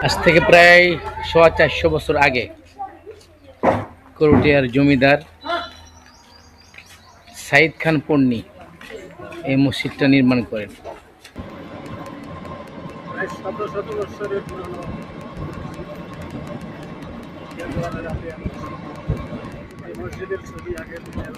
আজ থেকে প্রায় 450 বছর আগে করটিয়ার জমিদার সাইদ খান পন্নী এই মসজিদটা নির্মাণ করেন। প্রায় শত শত বছরের পুরনো এই মসজিদের ছবি আগের দিনের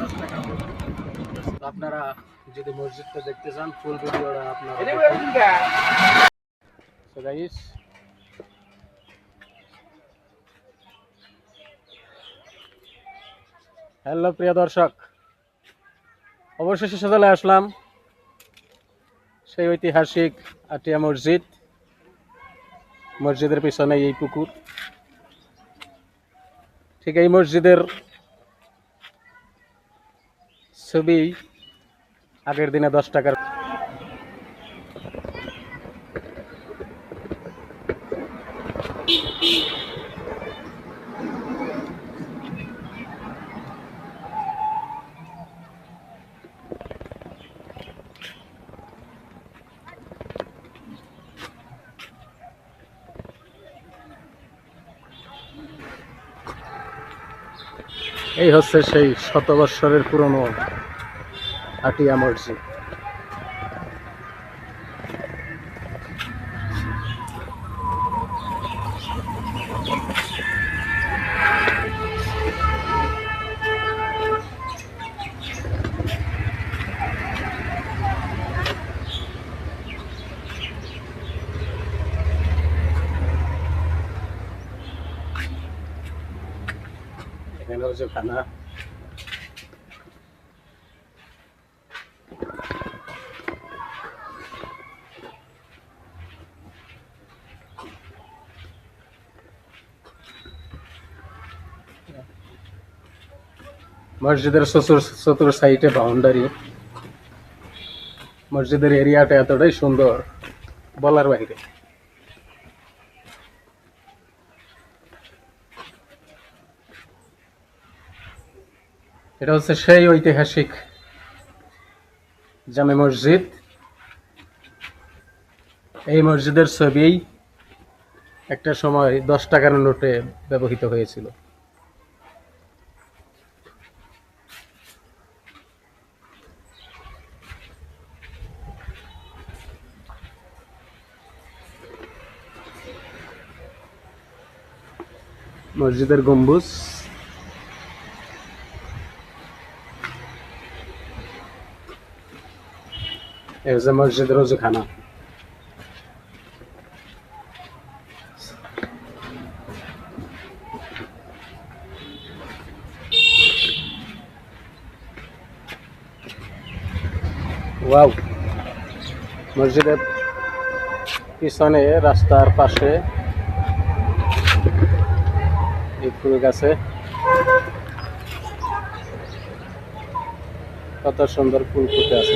রাস্তাঘাট। আপনারা যদি মসজিদটা দেখতে চান ফুল ভিডিওটা আপনারা হ্যালো প্রিয় দর্শক, অবশেষে চলে আসলাম সেই ঐতিহাসিক আটিয়া মসজিদ। মসজিদের পিছনে এই পুকুর, ঠিক এই মসজিদের ছবি আগের দিনে 10 টাকার। এই হচ্ছে সেই শত বৎসরের পুরনো আটিয়া মসজিদ। এখানে হচ্ছে খানা। মসজিদের চতুর সাইডে বাউন্ডারি। মসজিদের এরিয়াটা এতটাই সুন্দর বলার বাইরে। এটা হচ্ছে সেই ঐতিহাসিক জামে মসজিদ। এই মসজিদের ছবি একটা সময় 10 টাকার নোটে ব্যবহৃত হয়েছিল। মসজিদের গম্বুজ, এই হচ্ছে মসজিদের রোজখানা। ওয়াও! মসজিদের পিছনে রাস্তার পাশে এই ফুল গাছে কত সুন্দর ফুল ফুটে আছে।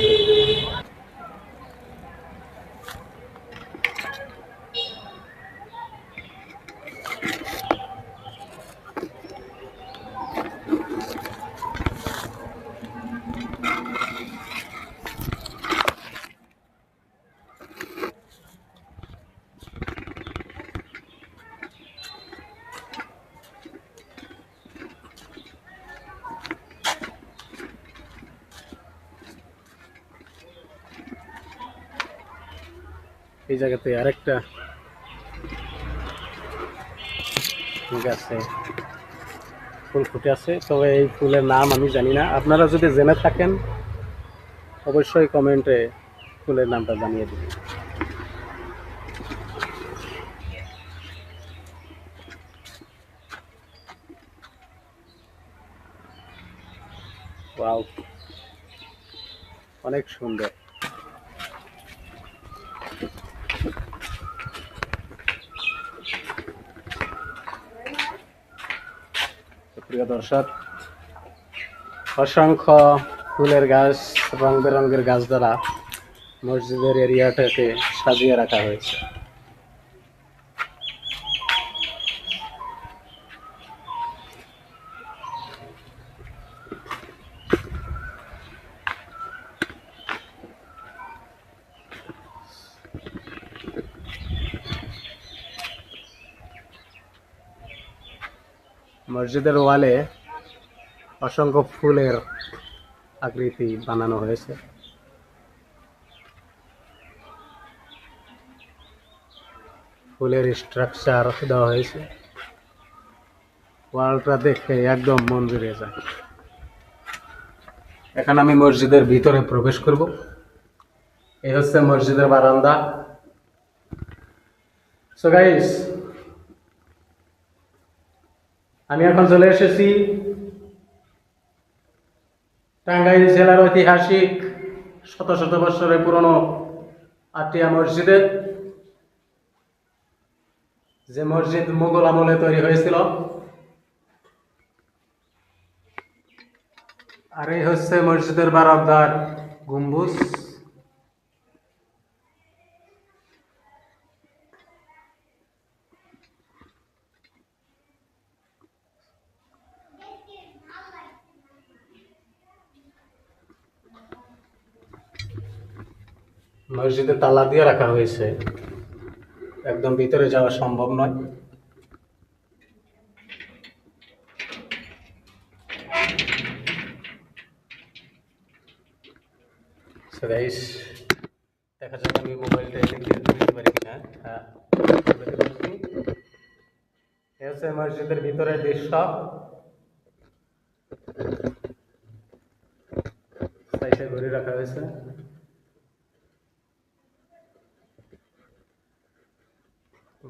এই জায়গাতে আরেকটা গাছে ফুল ফুটে আছে, তবে এই ফুলের নাম আমি জানি না। আপনারা যদি জেনে থাকেন অবশ্যই কমেন্টে ফুলের নামটা জানিয়ে দিন। ওয়াও, অনেক সুন্দর। প্রিয় দর্শক, অসংখ্য ফুলের গাছ, রং বেরঙের গাছ দ্বারা মসজিদের এরিয়াটাকে সাজিয়ে রাখা হয়েছে। মসজিদের ওয়ালে অসংখ্য ফুলের আকৃতি বানানো হয়েছে। ফুলের স্ট্রাকচার দেওয়া হয়েছে। ওয়ালটা দেখে একদম মন জুড়ে যায়। এখন আমি মসজিদের ভিতরে প্রবেশ করব। এই হচ্ছে মসজিদের বারান্দা। সো গাইস, আমি এখন চলে এসেছি টাঙ্গাইল জেলার ঐতিহাসিক শত শত বছরের পুরনো আটিয়া মসজিদে, যে মসজিদ মুঘল আমলে তৈরি হয়েছিল। আর এই হচ্ছে মসজিদের বারান্দার গম্বুজ। মসজিদে তালা দিয়ে রাখা হয়েছে, একদম ভিতরে যাওয়া সম্ভব নয়। So guys, দেখা যাক আমি মোবাইলটা এদিক দিয়ে তুলতে পারি কিনা। হ্যাঁ, তুলতে পারছি। এই হচ্ছে মসজিদের ভিতরের দৃশ্য। সাইডে ঘুরে রাখা হয়েছে।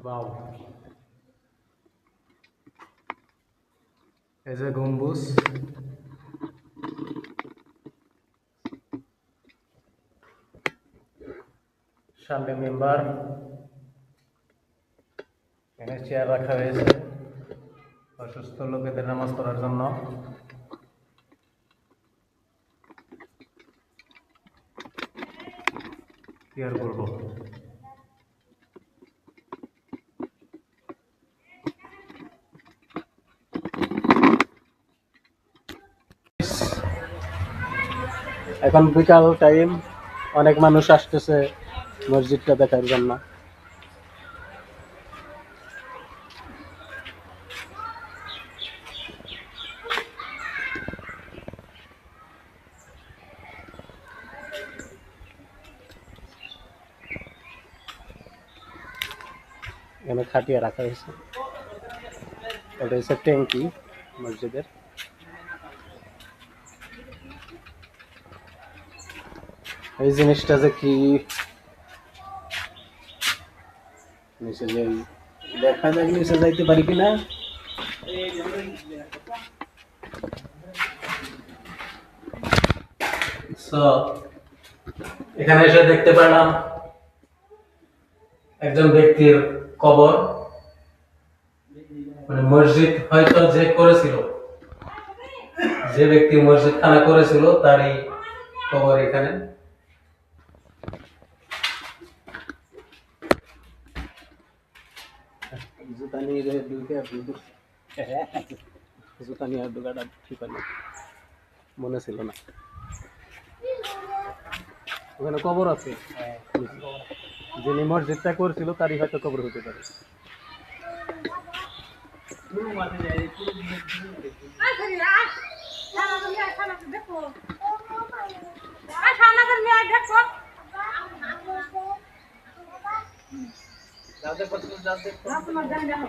বাও, এই যে গম্বুজ। সামনে মেম্বার, এখানে চেয়ার রাখা হয়েছে অসুস্থ লোকেদের নামাজ পড়ার জন্য। কি আর বলবো। এখন বিকাল টাইম, অনেক মানুষ আসতেছে মসজিদটা দেখার জন্য। এখানে খাটিয়া রাখা হয়েছে। এটা হচ্ছে ট্যাঙ্কি মসজিদের। এই জিনিসটা যে কি নিচে যাই, দেখা যাক নিচে যাইতে পারি কিনা। এখানে এসে দেখতে পেলাম একজন ব্যক্তির কবর। মানে মসজিদ হয়তো যে করেছিল, যে ব্যক্তি মসজিদ খানা করেছিল তারই কবর এখানে। জুতা নিয়ে আর ঢুকাটা ঠিক হয় না, মনে ছিল না। ওখানে কবর আছে, যিনি মসজিদটা করছিল তারই হয়তো কবর হতে পারে।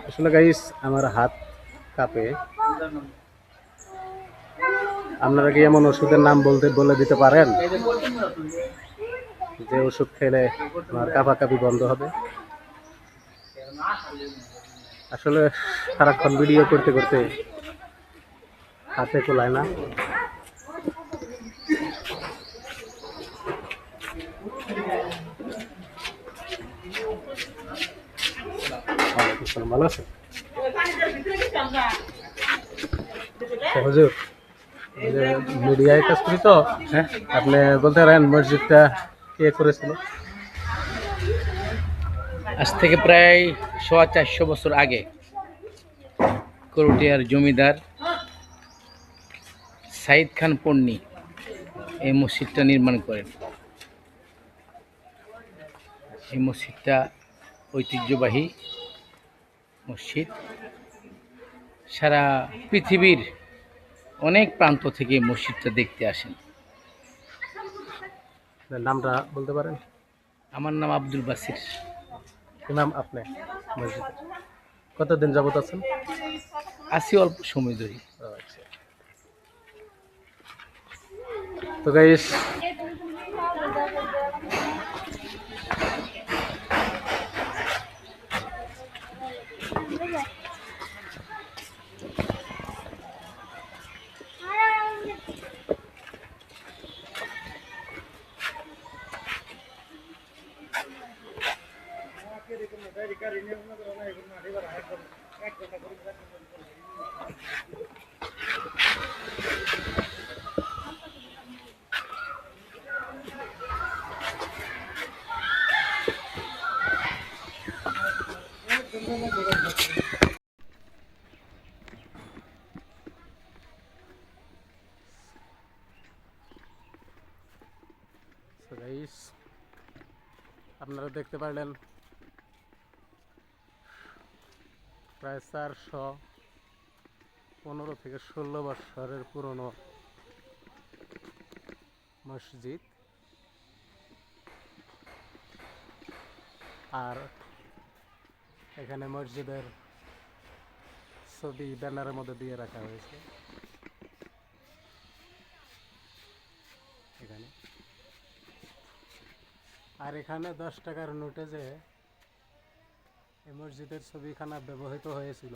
আসলে গাইস, আমার হাত কাঁপে। আপনারা কি এমন ওষুধের নাম বলে দিতে পারেন যে ওষুধ খেলে আমার কাঁপাকাঁপি বন্ধ হবে? আসলে সারাক্ষণ ভিডিও করতে করতে হাতে কোলায় না। ভালো আছে হুজুর, মিডিয়ায় কাজ করি তো। হ্যাঁ, আপনি বলতে পারেন মসজিদটা কে করেছিল? আজ থেকে প্রায় 450 বছর আগে করটিয়ার জমিদার সাইদ খান পন্নী এই মসজিদটা নির্মাণ করেন। এই মসজিদটা ঐতিহ্যবাহী মসজিদ। সারা পৃথিবীর অনেক প্রান্ত থেকে এই মসজিদটা দেখতে আসেন। নামটা বলতে পারেন? আমার নাম আব্দুল বাসির। ইমাম আপনি মসজিদে কতদিন যাবত আছেন? আসি অল্প সময় ধরে। আচ্ছা। তো গাইস, আপনারা দেখতে পারলেন প্রায় 415 থেকে 16 বছরের পুরনো মসজিদ। আর এখানে মসজিদের ছবি ব্যানারের মধ্যে দিয়ে রাখা হয়েছে। এখানে আর এখানে 10 টাকার নোটে যে এই মসজিদের ছবিখানা ব্যবহৃত হয়েছিল,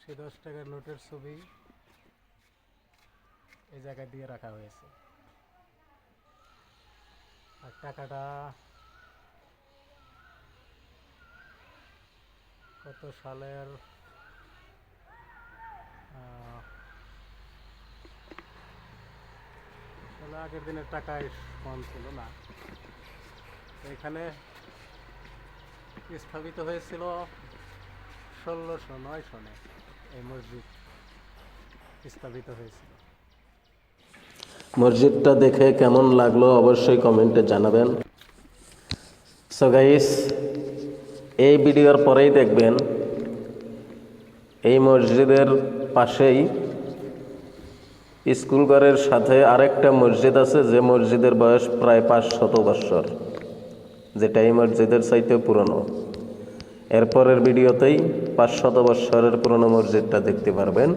সেই 10 টাকার নোটের ছবি এই জায়গায় দিয়ে রাখা হয়েছে। আর টাকাটা কত সালের আগের দিনের টাকায় সমান ছিল না। এখানে স্থাপিত হয়েছিল 1609 সনে এই মসজিদ স্থাপিত হয়েছিল। মসজিদটা দেখে কেমন লাগলো অবশ্যই কমেন্টে জানাবেন। সো গাইস, এই ভিডিওর পরেই দেখবেন এই মসজিদের পাশেই স্কুল ঘরের সাথে আরেকটা মসজিদ আছে, যে মসজিদের বয়স প্রায় 500 বছর, যেটা এই মসজিদের চাইতে পুরনো। এরপরের ভিডিওতেই 500 বছরের পুরনো মসজিদটা দেখতে পারবেন।